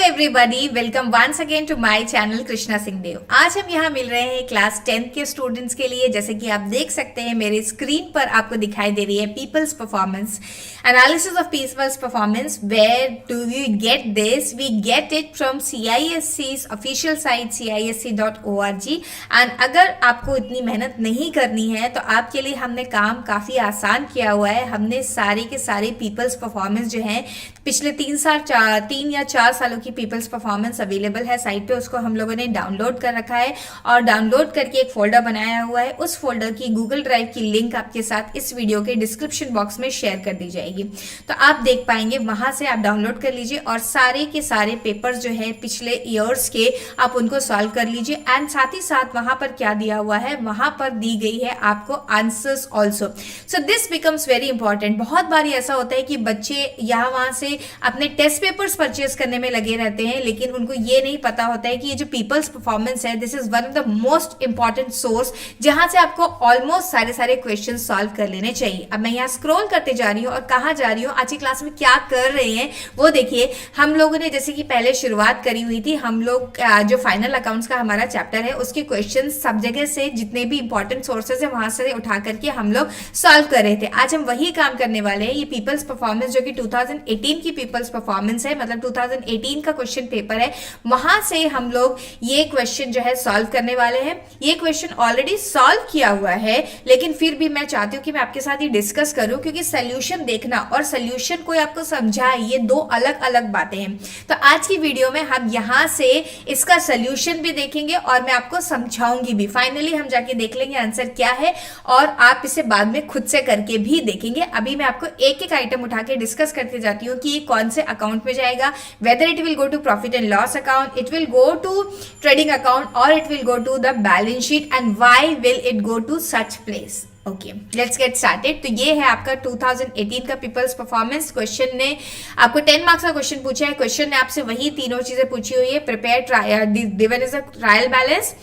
Everybody, welcome once again to my channel Krishna Singh Dev. आज हम यहाँ मिल रहे हैं क्लास 10th के स्टूडेंट्स के लिए। जैसे कि आप देख सकते हैं मेरे स्क्रीन पर आपको दिखाई दे रही है people's performance, analysis of people's performance. Where do we get this? We get it from CISC's official site CISC.org। And अगर आपको इतनी मेहनत नहीं करनी है तो आपके लिए हमने काम काफ़ी आसान किया हुआ है। हमने सारे के सारे पीपल्स परफॉर्मेंस जो है पिछले 3 या 4 सालों की पीपल्स परफॉर्मेंस अवेलेबल है साइट पे, उसको हम लोगों ने डाउनलोड कर रखा है और डाउनलोड करके एक फोल्डर बनाया हुआ है। उस फोल्डर की गूगल ड्राइव की लिंक आपके साथ इस वीडियो के डिस्क्रिप्शन बॉक्स में शेयर कर दी जाएगी, तो आप देख पाएंगे। वहां से आप डाउनलोड कर लीजिए और सारे के सारे पेपर्स जो है पिछले ईयर्स के आप उनको सॉल्व कर लीजिए। एंड साथ ही साथ वहां पर क्या दिया हुआ है, वहां पर दी गई है आपको answers also. So this becomes very important. बहुत बार ऐसा होता है कि बच्चे यहाँ वहां से अपने टेस्ट पेपर्स परचेज करने में लगे रहते हैं, लेकिन उनको ये नहीं पता होता है कि ये जो पीपल्स परफॉर्मेंस है, this is one of the most important source जहां से आपको ऑलमोस्ट सारे क्वेश्चन सॉल्व कर लेने चाहिए। अब मैं यहाँ स्क्रॉल करते जा रही हूँ और कहाँ जा रही हूँ, आज की क्लास में क्या कर रहे हैं वो देखिए। हम लोगों ने जैसे कि पहले शुरुआत करी हुई थी, हम लोग जो फाइनल अकाउंट्स का हमारा चैप्टर है उसके क्वेश्चन सब जगह से जितने भी इंपॉर्टेंट सोर्सेज है वहां से उठा करके हम लोग सॉल्व कर रहे थे। आज हम वही काम करने वाले हैं। ये पीपल्स परफॉर्मेंस जो कि 2018 की पीपल्स परफॉर्मेंस है, मतलब 2018 का क्वेश्चन पेपर है, वहां से हम लोग ये क्वेश्चन जो है सॉल्व करने वाले हैं। ये क्वेश्चन ऑलरेडी सॉल्व किया हुआ है, लेकिन फिर भी मैं चाहती हूँ कि मैं आपके साथ ये डिस्कस करूं, क्योंकि सोल्यूशन देखना और सोल्यूशन कोई आपको समझाए ये दो अलग अलग बातें हैं। तो आज की वीडियो में हम यहां से इसका सोल्यूशन भी देखेंगे और मैं आपको समझाऊंगी भी। फाइनली हम जाके देख लेंगे आंसर क्या है और आप इसे बाद में खुद से करके भी देखेंगे। अभी मैं आपको एक एक आइटम उठा के डिस्कस करते जाती हूँ कि कौन से अकाउंट में जाएगा, whether it will go to profit and loss account, it will go to trading account और it will go to the balance sheet, and why will it go to such place. Okay, let's get started. तो ये है आपका 2018 का peoples performance. Question ने आपको 10 marks का question पूछा है। क्वेश्चन ने आपसे वही तीनों चीजें पूछी हुई है। Prepare given is a trial balance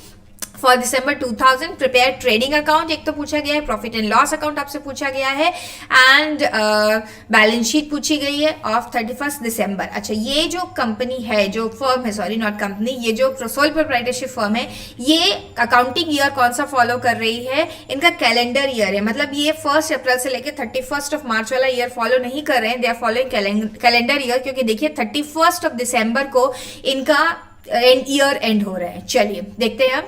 for December 2000, prepare trading account एक तो पूछा गया है, प्रॉफिट एंड लॉस अकाउंट आपसे पूछा गया है, एंड बैलेंस शीट पूछी गई है ऑफ 31 दिसंबर। अच्छा, ये जो कंपनी है, जो फर्म है, सॉरी नॉट कंपनी, ये जो सोल प्रोप्राइटरशिप फर्म है, ये अकाउंटिंग ईयर कौन सा फॉलो कर रही है, इनका कैलेंडर ईयर है। मतलब ये 1 अप्रैल से लेकर 31 मार्च वाला ईयर फॉलो नहीं कर रहे हैं, they are following calendar year, क्योंकि देखिए 31 दिसंबर को इनका ईयर एंड हो रहा है। चलिए देखते हैं।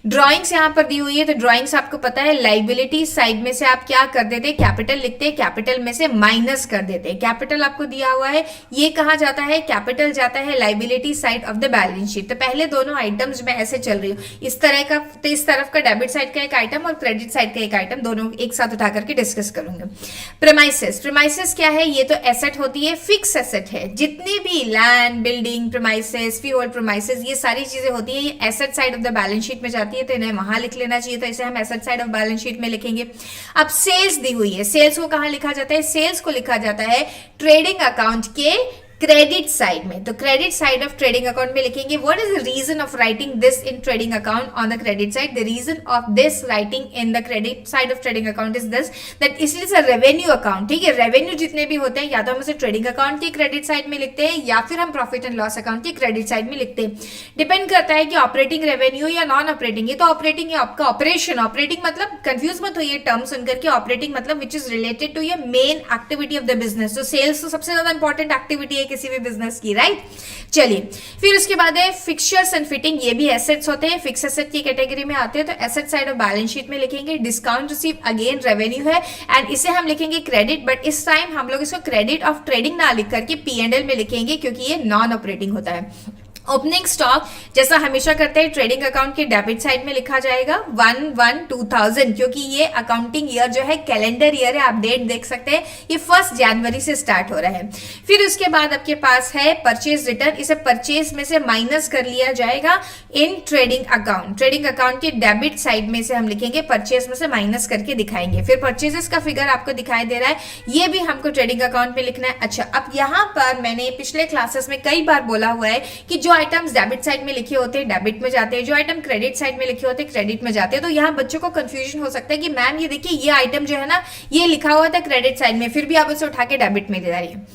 ड्राइंग्स यहाँ पर दी हुई है, तो ड्राइंग्स आपको पता है लाइबिलिटी साइड में से आप क्या कर देते हैं, कैपिटल लिखते हैं, कैपिटल में से माइनस कर देते हैं। कैपिटल आपको दिया हुआ है, ये कहाँ जाता है, कैपिटल जाता है liability side of the balance sheet. तो पहले दोनों आइटम्स में ऐसे चल रही हूँ, इस तरह का, तो इस तरफ का डेबिट साइड का एक आइटम और क्रेडिट साइड का एक आइटम, दोनों एक साथ उठा करके डिस्कस करूंगा। प्रेमाइसेस, प्रेमाइसेस क्या है, ये तो एसेट होती है, फिक्स एसेट है। जितनी भी land, building, premises, free hold premises, ये सारी चीजें होती है, ये asset side of the balance sheet में जाती है, तो इन्हें वहां लिख लेना चाहिए। तो इसे हम asset side of balance sheet में लिखेंगे। अब सेल्स दी हुई है, सेल्स को कहां लिखा जाता है, सेल्स को लिखा जाता है ट्रेडिंग अकाउंट के क्रेडिट साइड में। तो credit side of trading account में लिखेंगे what is the reason of writing this in trading account on the credit side. The reason of this writing in the credit side of trading account is this, that इसलिए revenue account, ठीक है, revenue जितने भी होते हैं या तो हम उसे ट्रेडिंग अकाउंट की क्रेडिट साइड में लिखते हैं या फिर हम प्रॉफिट एंड लॉस अकाउंट की क्रेडिट साइड में लिखते हैं। डिपेंड करता है कि ऑपरेटिंग रेवेन्यू या नॉन ऑपरेटिंग। ये तो ऑपरेटिंग है आपका, ऑपरेशन। ऑपरेटिंग मतलब कंफ्यूज मत होइए टर्म सुनकर के, ऑपरेटिंग मतलब which is related to your main activity of the business. तो सेल्स तो सबसे ज्यादा इंपॉर्टेंट एक्टिविटी है किसी भी बिजनेस की, राइट। चलिए, फिर उसके बाद है फिक्सचर्स एंड फिटिंग, ये भी एसेट्स होते हैं, फिक्स एसेट की कैटेगरी में आते हैं। तो asset side of balance sheet में लिखेंगे। डिस्काउंट रिसीव अगेन रेवेन्यू है एंड इसे हम लिखेंगे क्रेडिट, बट इस टाइम हम लोग इसको क्रेडिट ऑफ ट्रेडिंग ना लिख करके P&L में लिखेंगे, क्योंकि ये नॉन ऑपरेटिंग होता है। ओपनिंग स्टॉक जैसा हमेशा करते हैं ट्रेडिंग अकाउंट के डेबिट साइड में लिखा जाएगा 1/1/2000, क्योंकि ये अकाउंटिंग ईयर जो है कैलेंडर ईयर है, आप डेट देख सकते हैं, ये 1 जनवरी से स्टार्ट हो रहा है। फिर उसके बाद आपके पास है परचेज रिटर्न, इसे परचेज में से माइनस कर लिया जाएगा इन ट्रेडिंग अकाउंट। ट्रेडिंग अकाउंट के डेबिट साइड में से हम लिखेंगे, परचेज में से माइनस करके दिखाएंगे। फिर परचेजेस का फिगर आपको दिखाई दे रहा है, ये भी हमको ट्रेडिंग अकाउंट में लिखना है। अच्छा, अब यहाँ पर मैंने पिछले क्लासेस में कई बार बोला हुआ है कि जो आइटम्स डेबिट साइड में लिखे होते हैं डेबिट में जाते हैं, जो आइटम क्रेडिट साइड में लिखे होते हैं क्रेडिट में जाते हैं। तो यहाँ बच्चों को कंफ्यूजन हो सकता है कि मैम ये देखिए ये आइटम जो है ना, ये लिखा हुआ था क्रेडिट साइड में, फिर भी आप उसे उठा के डेबिट में ले जा रही है।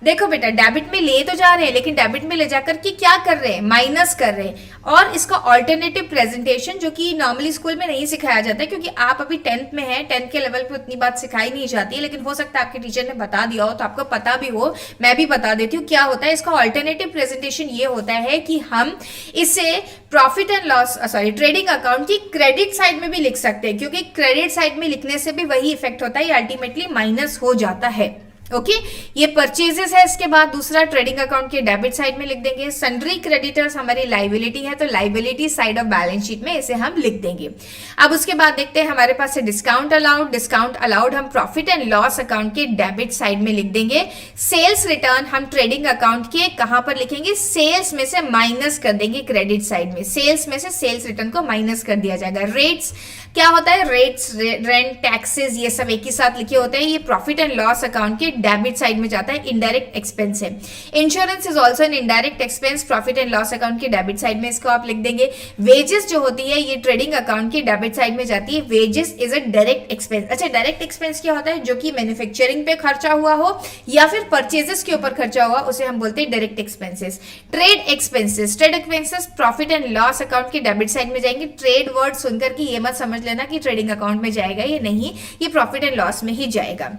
देखो बेटा, डेबिट में ले तो जा रहे हैं, लेकिन डेबिट में ले जाकर के क्या कर रहे हैं, माइनस कर रहे हैं। और इसका ऑल्टरनेटिव प्रेजेंटेशन जो कि नॉर्मली स्कूल में नहीं सिखाया जाता है, क्योंकि आप अभी 10th में हैं, 10th के लेवल पे उतनी बात सिखाई नहीं जाती है, लेकिन हो सकता है आपके टीचर ने बता दिया हो तो आपको पता भी हो, मैं भी बता देती हूँ क्या होता है। इसका ऑल्टरनेटिव प्रेजेंटेशन ये होता है कि हम इसे profit and loss sorry trading account की क्रेडिट साइड में भी लिख सकते हैं, क्योंकि क्रेडिट साइड में लिखने से भी वही इफेक्ट होता है, अल्टीमेटली माइनस हो जाता है। ओके ये परचेजेस है। इसके बाद दूसरा ट्रेडिंग अकाउंट के डेबिट साइड में लिख देंगे। सन्ड्री क्रेडिटर्स हमारी लाइबिलिटी है, तो liability side of balance sheet में इसे हम लिख देंगे। अब उसके बाद देखते हैं हमारे पास है डिस्काउंट अलाउड। डिस्काउंट अलाउड हम प्रॉफिट एंड लॉस अकाउंट के डेबिट साइड में लिख देंगे। सेल्स रिटर्न हम ट्रेडिंग अकाउंट के कहां पर लिखेंगे, सेल्स में से माइनस कर देंगे क्रेडिट साइड में, सेल्स में से सेल्स रिटर्न को माइनस कर दिया जाएगा। रेट्स क्या होता है, रेट्स रेंट टैक्सेस ये सब एक ही साथ लिखे होते हैं, ये प्रॉफिट एंड लॉस अकाउंट के डेबिट साइड में जाता है, इनडायरेक्ट एक्सपेंस है। Insurance is also an indirect expense, profit and loss account के डेबिट साइड में इसको आप लिख देंगे। वेजेस जो होती है ये ट्रेडिंग अकाउंट के डेबिट साइड में जाती है। Wages is a direct expense. अच्छा, डायरेक्ट एक्सपेंस क्या होता है, जो कि मैन्युफैक्चरिंग पे खर्चा हुआ हो या फिर परचेजेस के ऊपर खर्चा हुआ, उसे हम बोलते हैं direct expenses. Trade expenses, trade expenses profit and loss account के डेबिट साइड में जाएंगे। ट्रेड वर्ड सुनकर के ये मत समझ लेना कि ट्रेडिंग अकाउंट में जाएगा, ये नहीं, ये प्रॉफिट एंड लॉस में ही जाएगा।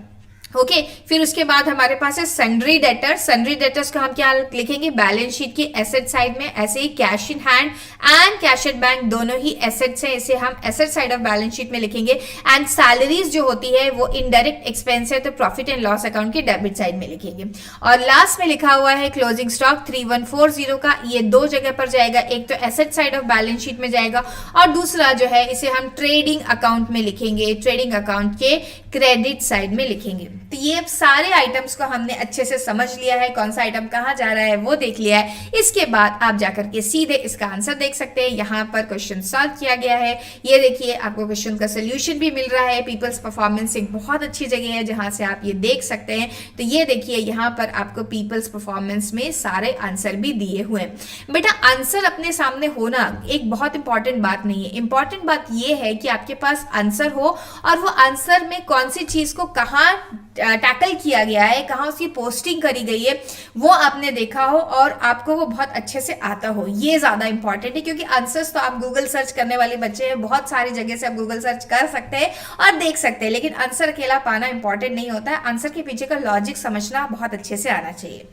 ओके फिर उसके बाद हमारे पास है सन्ड्री डेटर्स। सन्ड्री डेटर्स को हम क्या लिखेंगे, बैलेंस शीट की एसेट साइड में, ऐसे ही cash in hand and cash at bank दोनों ही एसेट्स हैं, इसे हम asset side of balance sheet में लिखेंगे। एंड सैलरीज जो होती है वो इनडायरेक्ट एक्सपेंस है, तो प्रॉफिट एंड लॉस अकाउंट के डेबिट साइड में लिखेंगे। और लास्ट में लिखा हुआ है क्लोजिंग स्टॉक 3140 का, ये दो जगह पर जाएगा, एक तो asset side of balance sheet में जाएगा और दूसरा जो है इसे हम ट्रेडिंग अकाउंट में लिखेंगे, ट्रेडिंग अकाउंट के क्रेडिट साइड में लिखेंगे। तो ये सारे आइटम्स को हमने अच्छे से समझ लिया है, कौन सा आइटम कहाँ जा रहा है वो देख लिया है। इसके बाद आप जाकर के सीधे इसका आंसर देख सकते हैं। यहाँ पर क्वेश्चन सॉल्व किया गया है, ये देखिए आपको क्वेश्चन का सोल्यूशन भी मिल रहा है। पीपल्स परफॉर्मेंस एक बहुत अच्छी जगह है जहां से आप ये देख सकते हैं। तो ये देखिए यहाँ पर आपको पीपल्स परफॉर्मेंस में सारे आंसर भी दिए हुए हैं। बेटा आंसर अपने सामने होना एक बहुत इंपॉर्टेंट बात नहीं है, इंपॉर्टेंट बात ये है कि आपके पास आंसर हो और वो आंसर में कौन सी चीज को कहाँ टैकल किया गया है, कहाँ उसकी पोस्टिंग करी गई है, वो आपने देखा हो और आपको वो बहुत अच्छे से आता हो, ये ज्यादा इंपॉर्टेंट है। क्योंकि आंसर्स तो आप गूगल सर्च करने वाले बच्चे हैं, बहुत सारी जगह से आप गूगल सर्च कर सकते हैं और देख सकते हैं, लेकिन आंसर अकेला पाना इंपॉर्टेंट नहीं होता है, आंसर के पीछे का लॉजिक समझना बहुत अच्छे से आना चाहिए।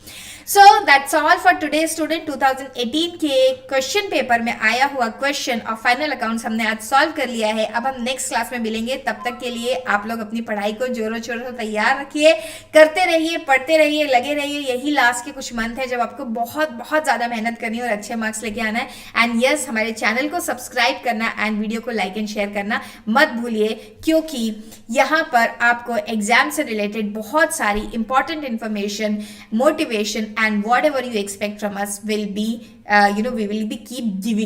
So that's all for today student. 2018 के क्वेश्चन पेपर में आया हुआ क्वेश्चन और फाइनल अकाउंट्स हमने आज सॉल्व कर लिया है। अब हम नेक्स्ट क्लास में मिलेंगे, तब तक के लिए आप लोग अपनी पढ़ाई को जोरों शोरों से तैयार रखिए, करते रहिए, पढ़ते रहिए, लगे रहिए। यही लास्ट के कुछ मंथ है जब आपको बहुत बहुत ज्यादा मेहनत करनी है और अच्छे मार्क्स लेके आना है। एंड यस, हमारे चैनल को सब्सक्राइब करना एंड वीडियो को लाइक एंड शेयर करना मत भूलिए, क्योंकि यहाँ पर आपको एग्जाम से रिलेटेड बहुत सारी important information, motivation and whatever you expect from us will be we will be keep giving